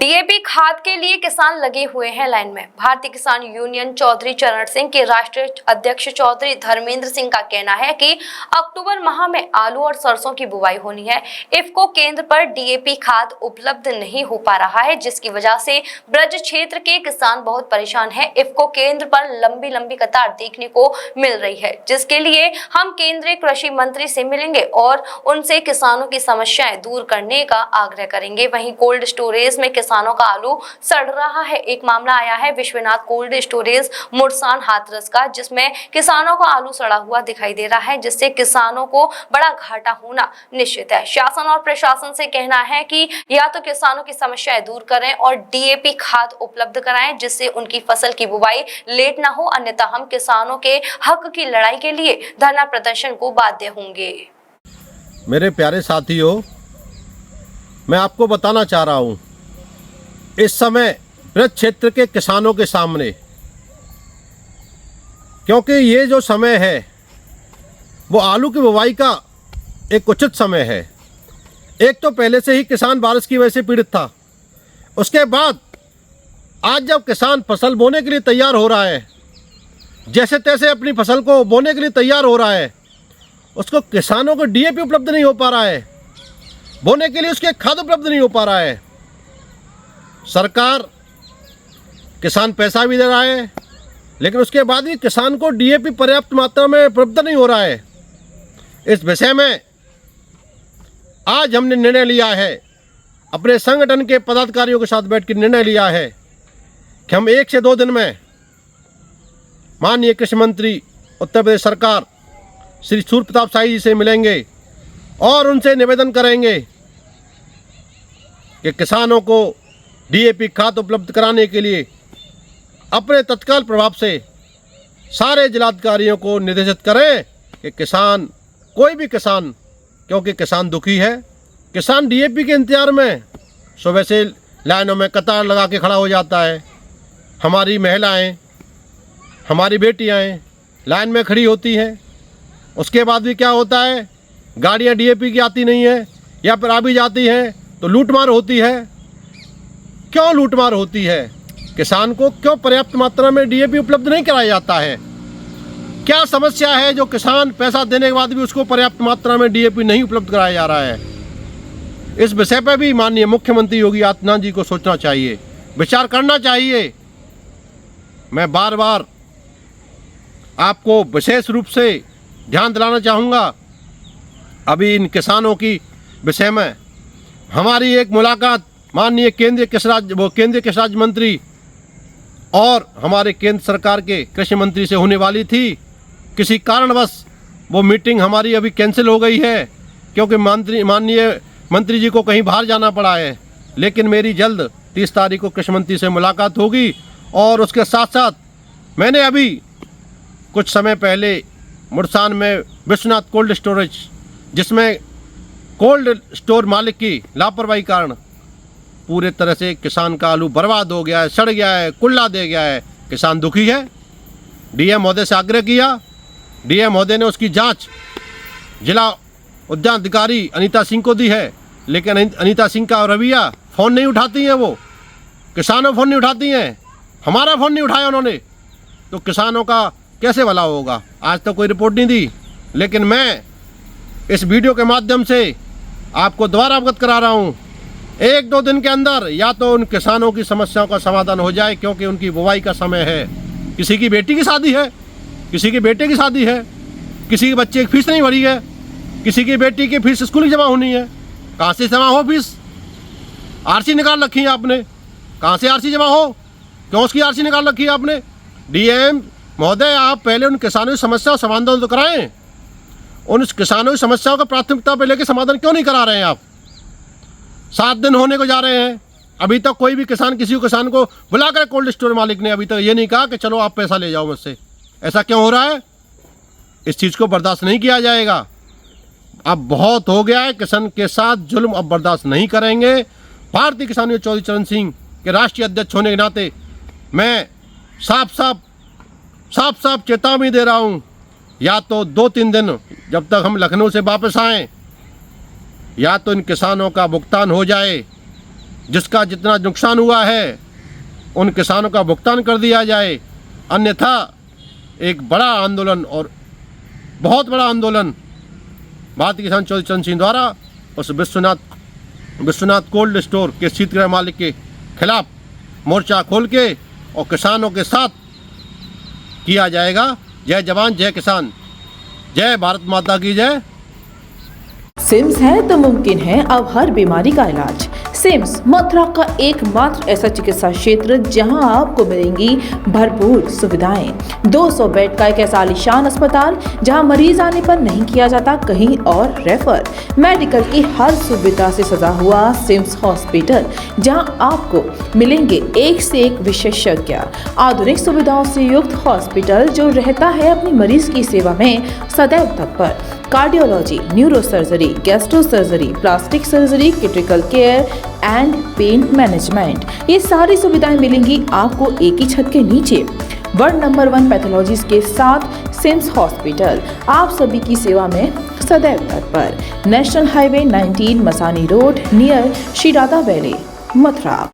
DAP खाद के लिए किसान लगे हुए हैं लाइन में। भारतीय किसान यूनियन चौधरी चरण सिंह के राष्ट्रीय अध्यक्ष चौधरी धर्मेंद्र सिंह का कहना है कि अक्टूबर माह में आलू और सरसों की बुवाई होनी है। इफ्को केंद्र पर डीएपी खाद उपलब्ध नहीं हो पा रहा है, जिसकी वजह से ब्रज क्षेत्र के किसान बहुत परेशान हैं। इफ्को केंद्र पर लंबी लंबी कतार देखने को मिल रही है, जिसके लिए हम केंद्रीय कृषि मंत्री से मिलेंगे और उनसे किसानों की समस्याएं दूर करने का आग्रह करेंगे। वहीं कोल्ड स्टोरेज में किसानों का आलू सड़ रहा है। एक मामला आया है विश्वनाथ कोल्ड स्टोरेज मुरसान हाथरस का, जिसमें किसानों का आलू सड़ा हुआ दिखाई दे रहा है, जिससे किसानों को बड़ा घाटा होना निश्चित है। शासन और प्रशासन से कहना है कि या तो किसानों की समस्याएं दूर करें और डीएपी खाद उपलब्ध कराएं, जिससे उनकी फसल की बुवाई लेट ना हो, अन्यथा हम किसानों के हक की लड़ाई के लिए धरना प्रदर्शन को बाध्य होंगे। मेरे प्यारे साथियों, मैं आपको बताना चाह रहा हूं, इस समय ब्रज क्षेत्र के किसानों के सामने, क्योंकि ये जो समय है वो आलू की बुवाई का एक उचित समय है। एक तो पहले से ही किसान बारिश की वजह से पीड़ित था, उसके बाद आज जब किसान फसल बोने के लिए तैयार हो रहा है, जैसे तैसे अपनी फसल को बोने के लिए तैयार हो रहा है, उसको किसानों को डीएपी उपलब्ध नहीं हो पा रहा है, बोने के लिए उसके खाद उपलब्ध नहीं हो पा रहा है। सरकार किसान पैसा भी दे रहा है, लेकिन उसके बाद भी किसान को डीएपी पर्याप्त मात्रा में उपलब्ध नहीं हो रहा है। इस विषय में आज हमने निर्णय लिया है, अपने संगठन के पदाधिकारियों के साथ बैठकर निर्णय लिया है कि हम 1 से 2 दिन में माननीय कृषि मंत्री उत्तर प्रदेश सरकार श्री सूर्य प्रताप शाही जी से मिलेंगे और उनसे निवेदन करेंगे कि किसानों को डीएपी खाद उपलब्ध कराने के लिए अपने तत्काल प्रभाव से सारे जिलाधिकारियों को निर्देशित करें कि किसान, कोई भी किसान, क्योंकि किसान दुखी है, किसान डीएपी के इंतजार में सुबह से लाइनों में कतार लगा के खड़ा हो जाता है। हमारी महिलाएं, हमारी बेटियां लाइन में खड़ी होती हैं, उसके बाद भी क्या होता है, गाड़ियां डीएपी की आती नहीं है, या फिर आ भी जाती हैं तो लूटमार होती है। क्यों लूटमार होती है? किसान को क्यों पर्याप्त मात्रा में डीएपी उपलब्ध नहीं कराया जाता है? क्या समस्या है जो किसान पैसा देने के बाद भी उसको पर्याप्त मात्रा में डीएपी नहीं उपलब्ध कराया जा रहा है? इस विषय पर भी माननीय मुख्यमंत्री योगी आदित्यनाथ जी को सोचना चाहिए, विचार करना चाहिए। मैं बार बार आपको विशेष रूप से ध्यान दिलाना चाहूँगा, अभी इन किसानों की विषय में हमारी एक मुलाकात माननीय केंद्रीय कृषि राज्य मंत्री और हमारे केंद्र सरकार के कृषि मंत्री से होने वाली थी। किसी कारणवश वो मीटिंग हमारी अभी कैंसिल हो गई है, क्योंकि माननीय मंत्री जी को कहीं बाहर जाना पड़ा है। लेकिन मेरी जल्द 30 तारीख को कृषि मंत्री से मुलाकात होगी। और उसके साथ साथ मैंने अभी कुछ समय पहले मुरसान में विश्वनाथ कोल्ड स्टोरेज, जिसमें कोल्ड स्टोर मालिक की लापरवाही कारण पूरे तरह से किसान का आलू बर्बाद हो गया है, सड़ गया है, कुल्ला दे गया है। किसान दुखी है। डीएम महोदय से आग्रह किया, डीएम महोदय ने उसकी जांच जिला उद्यान अधिकारी अनीता सिंह को दी है, लेकिन अनीता सिंह का रवैया, फ़ोन नहीं उठाती हैं वो, किसानों फ़ोन नहीं उठाती हैं, हमारा फ़ोन नहीं उठाया उन्होंने, तो किसानों का कैसे भला होगा? आज तक कोई रिपोर्ट नहीं दी। लेकिन मैं इस वीडियो के माध्यम से आपको दोबारा अवगत करा रहा हूँ, 1-2 दिन के अंदर या तो उन किसानों की समस्याओं का समाधान हो जाए, क्योंकि उनकी बुवाई का समय है। किसी की बेटी की शादी है, किसी के बेटे की शादी है, किसी के बच्चे की फीस नहीं भरी है, किसी की बेटी की फीस स्कूल की जमा होनी है। कहाँ से जमा हो फीस? आरसी निकाल रखी है आपने, कहाँ से आरसी जमा हो? क्यों उसकी आरसी निकाल रखी है आपने? डीएम महोदय, आप पहले उन किसानों की समस्या का समाधान तो कराएं। उन किसानों की समस्याओं का प्राथमिकता पर लेकर समाधान क्यों नहीं करा रहे हैं आप? 7 दिन होने को जा रहे हैं, अभी तक कोई भी किसान, किसी किसान को बुलाकर कोल्ड स्टोर मालिक ने अभी तक ये नहीं कहा कि चलो आप पैसा ले जाओ मुझसे। ऐसा क्यों हो रहा है? इस चीज़ को बर्दाश्त नहीं किया जाएगा। अब बहुत हो गया है, किसान के साथ जुल्म अब बर्दाश्त नहीं करेंगे। भारतीय किसान यूनियन चौधरी चरण सिंह के राष्ट्रीय अध्यक्ष होने के नाते मैं साफ साफ चेतावनी दे रहा हूँ, या तो 2-3 दिन जब तक हम लखनऊ से वापस आएँ, या तो इन किसानों का भुगतान हो जाए, जिसका जितना नुकसान हुआ है उन किसानों का भुगतान कर दिया जाए, अन्यथा एक बड़ा आंदोलन और बहुत बड़ा आंदोलन भारतीय किसान चौधरी चरण सिंह द्वारा उस विश्वनाथ कोल्ड स्टोर के शीतगृह मालिक के खिलाफ मोर्चा खोल के और किसानों के साथ किया जाएगा। जय जवान जय किसान, जय भारत माता की जय। सिम्स है तो मुमकिन है अब हर बीमारी का इलाज। सिम्स मथुरा का एकमात्र ऐसा चिकित्सा क्षेत्र जहां आपको मिलेंगी भरपूर सुविधाएं। 200 बेड का एक ऐसा आलीशान अस्पताल जहां मरीज आने पर नहीं किया जाता कहीं और रेफर। मेडिकल की हर सुविधा से सजा हुआ सिम्स हॉस्पिटल जहां आपको मिलेंगे एक से एक विशेषज्ञ। आधुनिक सुविधाओं से युक्त हॉस्पिटल जो रहता है अपनी मरीज की सेवा में सदैव तत्पर। Cardiology, neuro surgery, gastro surgery, plastic surgery, critical care and pain management, ये सारी सुविधाएं मिलेंगी आपको एक ही छत के नीचे। वर्ल्ड नंबर 1 पैथोलॉजीज के साथ सिम्स हॉस्पिटल आप सभी की सेवा में सदैव तत्पर। National highway 19 Masani road near Shri Radha valley, Mathura.